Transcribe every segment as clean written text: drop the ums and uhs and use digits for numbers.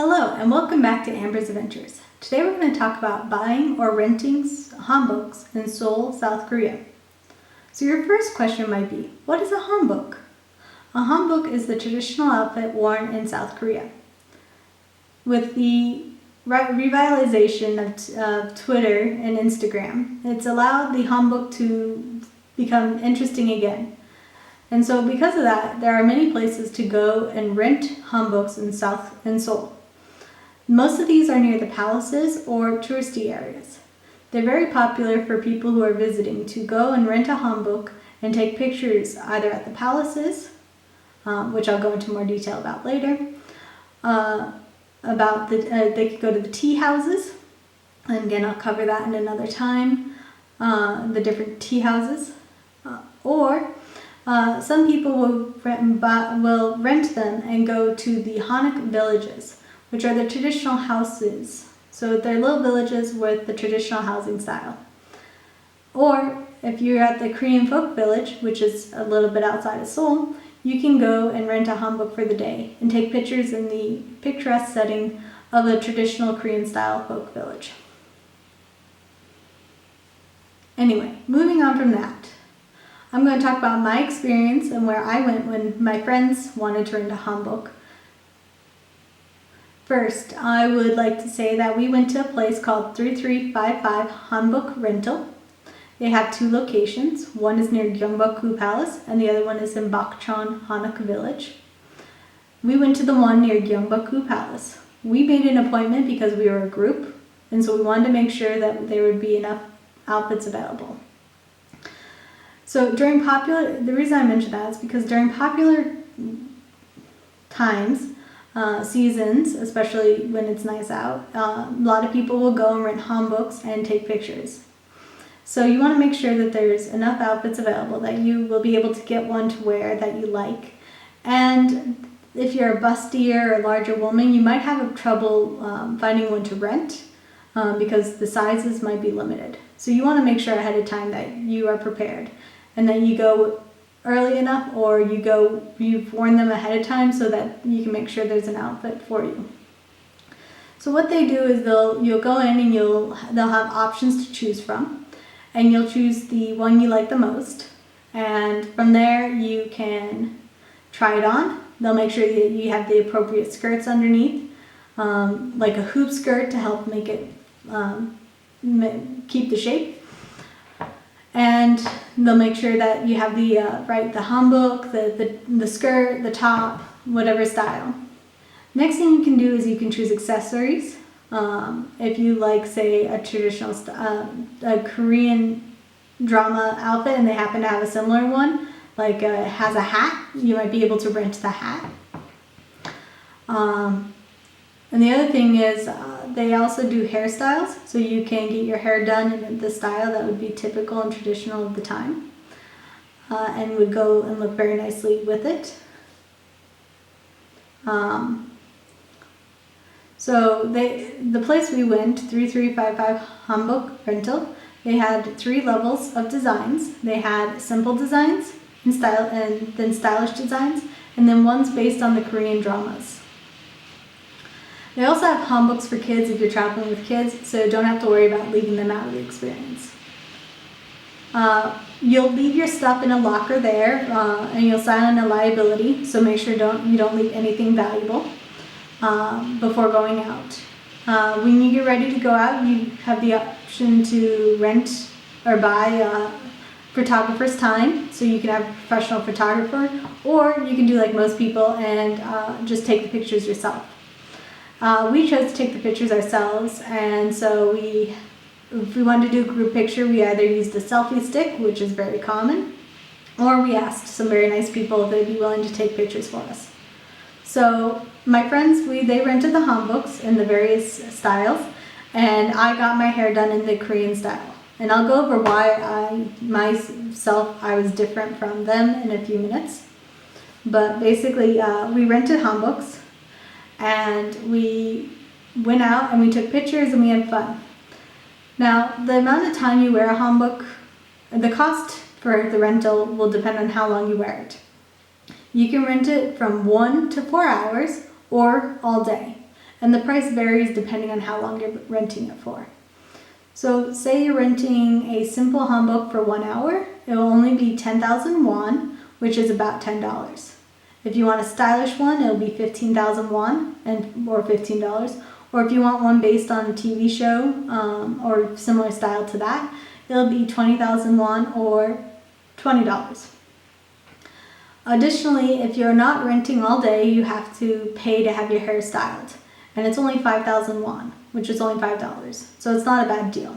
Hello and welcome back to Amber's Adventures. Today we're going to talk about buying or renting hanboks in Seoul, South Korea. So your first question might be, what is a hanbok? A hanbok is the traditional outfit worn in South Korea. With the revitalization of Twitter and Instagram, it's allowed the hanbok to become interesting again. And so because of that, there are many places to go and rent hanboks in Seoul. Most of these are near the palaces or touristy areas. They're very popular for people who are visiting to go and rent a hanbok and take pictures either at the palaces, which I'll go into more detail about later. They could go to the tea houses, and again I'll cover that in another time. The different tea houses, or some people will rent them and go to the Hanbok villages, which are the traditional houses. So they're little villages with the traditional housing style. Or if you're at the Korean folk village, which is a little bit outside of Seoul, you can go and rent a hanbok for the day and take pictures in the picturesque setting of a traditional Korean style folk village. Anyway, moving on from that, I'm going to talk about my experience and where I went when my friends wanted to rent a hanbok. First, I would like to say that we went to a place called 3355 Hanbok Rental. They have two locations. One is near Gyeongbokgu Palace and the other one is in Bokcheon, Hanok Village. We went to the one near Gyeongbokgu Palace. We made an appointment because we were a group, and so we wanted to make sure that there would be enough outfits available. So the reason I mention that is because during popular times, seasons, especially when it's nice out, a lot of people will go and rent hanboks and take pictures. So you want to make sure that there's enough outfits available that you will be able to get one to wear that you like. And if you're a bustier or larger woman, you might have trouble finding one to rent because the sizes might be limited. So you want to make sure ahead of time that you are prepared and that you go early enough, or you've worn them ahead of time so that you can make sure there's an outfit for you. So what they do is you'll go in and they'll have options to choose from, and you'll choose the one you like the most, and from there you can try it on. They'll make sure that you have the appropriate skirts underneath, like a hoop skirt to help make it keep the shape. And they'll make sure that you have the hanbok, the skirt, the top, whatever style. Next thing you can do is you can choose accessories. If you like, say, a traditional a Korean drama outfit and they happen to have a similar one, like it has a hat, you might be able to rent the hat. And the other thing is they also do hairstyles, so you can get your hair done in the style that would be typical and traditional of the time, and would go and look very nicely with it. So the place we went, 3355 Hanbok Rental, they had 3 levels of designs. They had simple designs and then stylish designs, and then one's based on the Korean dramas. They also have hanboks for kids if you're traveling with kids, so don't have to worry about leaving them out of the experience. You'll leave your stuff in a locker there, and you'll sign on a liability, so make sure you don't leave anything valuable before going out. When you get ready to go out, you have the option to rent or buy a photographer's time, so you can have a professional photographer, or you can do like most people and just take the pictures yourself. We chose to take the pictures ourselves, and so if we wanted to do a group picture, we either used a selfie stick, which is very common, or we asked some very nice people if they'd be willing to take pictures for us. So my friends, they rented the hanboks in the various styles, and I got my hair done in the Korean style. And I'll go over why I was different from them in a few minutes. But basically, we rented hanboks, and we went out and we took pictures and we had fun. Now, the amount of time you wear a hanbok, the cost for the rental will depend on how long you wear it. You can rent it from 1 to 4 hours or all day. and the price varies depending on how long you're renting it for. So say you're renting a simple hanbok for 1 hour, it will only be 10,000 won, which is about $10. If you want a stylish one, it'll be 15,000 won or $15. Or if you want one based on a TV show or similar style to that, it'll be 20,000 won or $20. Additionally, if you're not renting all day, you have to pay to have your hair styled. And it's only 5,000 won, which is only $5. So it's not a bad deal.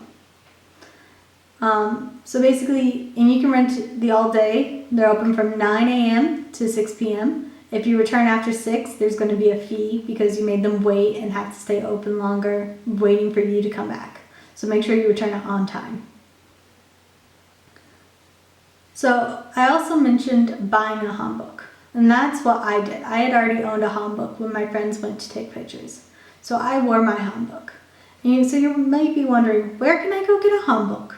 So basically, and you can rent the all day. They're open from 9 a.m. to 6 p.m. If you return after 6, there's going to be a fee because you made them wait and have to stay open longer, waiting for you to come back. So make sure you return it on time. So I also mentioned buying a hanbok, and that's what I did. I had already owned a hanbok when my friends went to take pictures. So I wore my hanbok. And so you might be wondering, where can I go get a hanbok?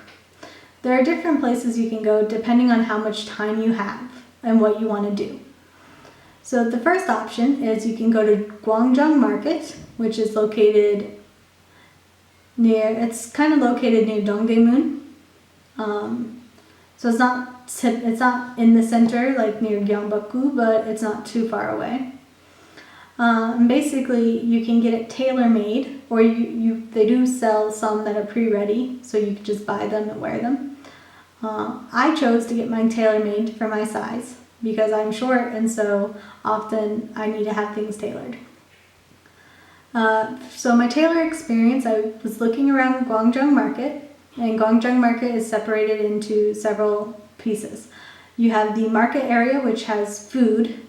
There are different places you can go depending on how much time you have and what you want to do. So the first option is you can go to Gwangjang Market, which is located near, it's kind of located near Dongdaemun. So it's not in the center like near Gyeongbokgu, but it's not too far away. And basically you can get it tailor-made, or they do sell some that are pre-ready, so you can just buy them and wear them. I chose to get mine tailor-made for my size because I'm short, and so often I need to have things tailored. So my tailor experience, I was looking around Gwangjang Market, and Gwangjang Market is separated into several pieces. You have the market area, which has food,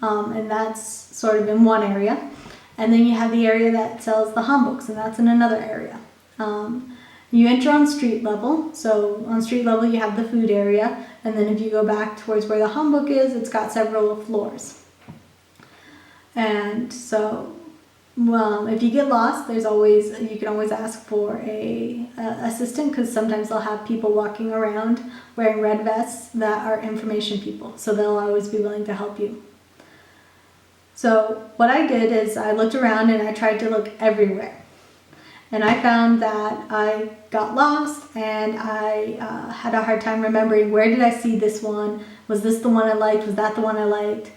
and that's sort of in one area. And then you have the area that sells the hanboks, and that's in another area. You enter on street level. So on street level, you have the food area. And then if you go back towards where the hanbok is, it's got several floors. And so, well, if you get lost, you can always ask for a assistant, because sometimes they'll have people walking around wearing red vests that are information people. So they'll always be willing to help you. So what I did is I looked around and I tried to look everywhere. And I found that I got lost, and I had a hard time remembering, where did I see this one? Was this the one I liked? Was that the one I liked?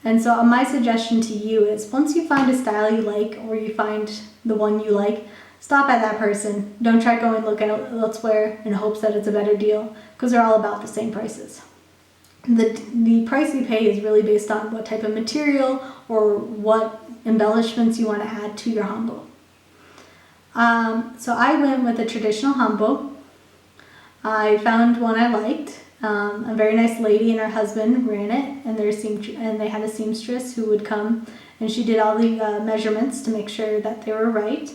And so my suggestion to you is, once you find a style you like, or you find the one you like, stop at that person. Don't try going look elsewhere in hopes that it's a better deal, because they're all about the same prices. The price you pay is really based on what type of material or what embellishments you want to add to your hanbok. So I went with a traditional hanbok. I found one I liked. A very nice lady and her husband ran it, and they had a seamstress who would come, and she did all the measurements to make sure that they were right.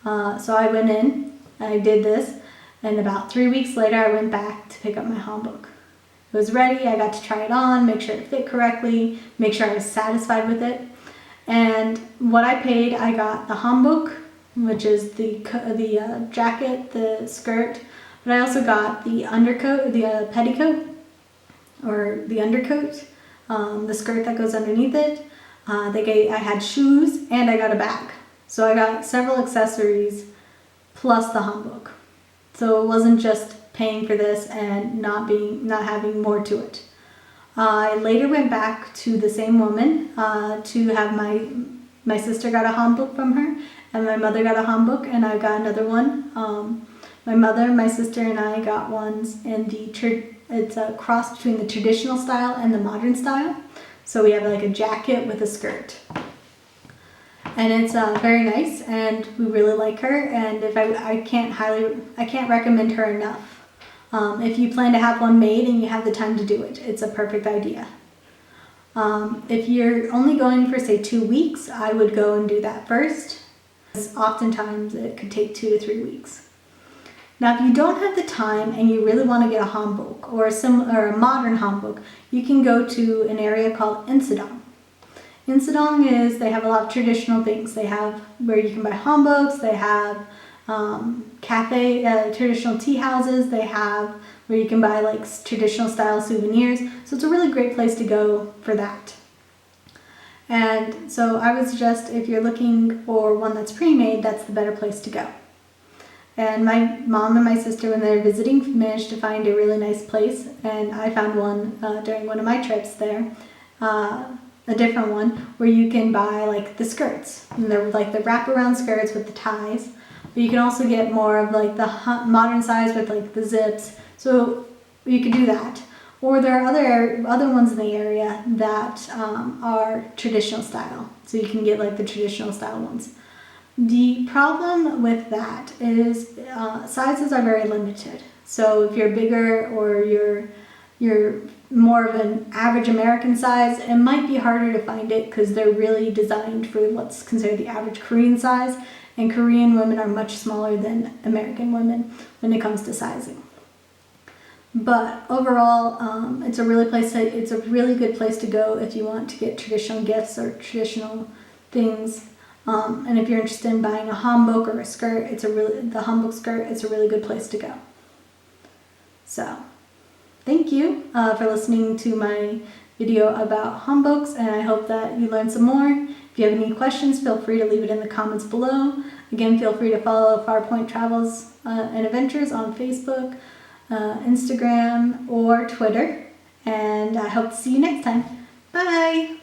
So I went in, I did this, and about 3 weeks later I went back to pick up my hanbok. It was ready, I got to try it on, make sure it fit correctly, make sure I was satisfied with it. And what I paid, I got the hanbok, which is the jacket, the skirt, but I also got the undercoat, the petticoat, or the undercoat, the skirt that goes underneath it. I had shoes, and I got a bag. So I got several accessories plus the hanbok. So it wasn't just paying for this and not having more to it. I later went back to the same woman to have my sister got a hanbok from her, and my mother got a hanbok, and I got another one. My mother, my sister, and I got ones in it's a cross between the traditional style and the modern style. So we have like a jacket with a skirt. And it's very nice, and we really like her, and I can't recommend her enough. If you plan to have one made and you have the time to do it, it's a perfect idea. If you're only going for, say, 2 weeks, I would go and do that first. Oftentimes it could take 2 to 3 weeks. Now, if you don't have the time and you really want to get a hanbok or a modern hanbok, you can go to an area called Insadong. Insadong they have a lot of traditional things. They have where you can buy hanboks, they have traditional tea houses, they have where you can buy like traditional style souvenirs. So it's a really great place to go for that. And so I would suggest if you're looking for one that's pre-made, that's the better place to go. And my mom and my sister, when they were visiting, managed to find a really nice place, and I found one during one of my trips there, a different one where you can buy like the skirts, and they're like the wraparound skirts with the ties, but you can also get more of like the modern size with like the zips, so you could do that. Or there are other ones in the area that are traditional style, so you can get like the traditional style ones. The problem with that is sizes are very limited. So if you're bigger or you're more of an average American size, it might be harder to find it because they're really designed for what's considered the average Korean size, and Korean women are much smaller than American women when it comes to sizing. But overall, it's a really good place to go if you want to get traditional gifts or traditional things. And if you're interested in buying a hanbok or a skirt, the hanbok skirt, it's a really good place to go. So, thank you for listening to my video about hanboks, and I hope that you learned some more. If you have any questions, feel free to leave it in the comments below. Again, feel free to follow Farpoint Travels and Adventures on Facebook, Instagram, or Twitter. And I hope to see you next time. Bye!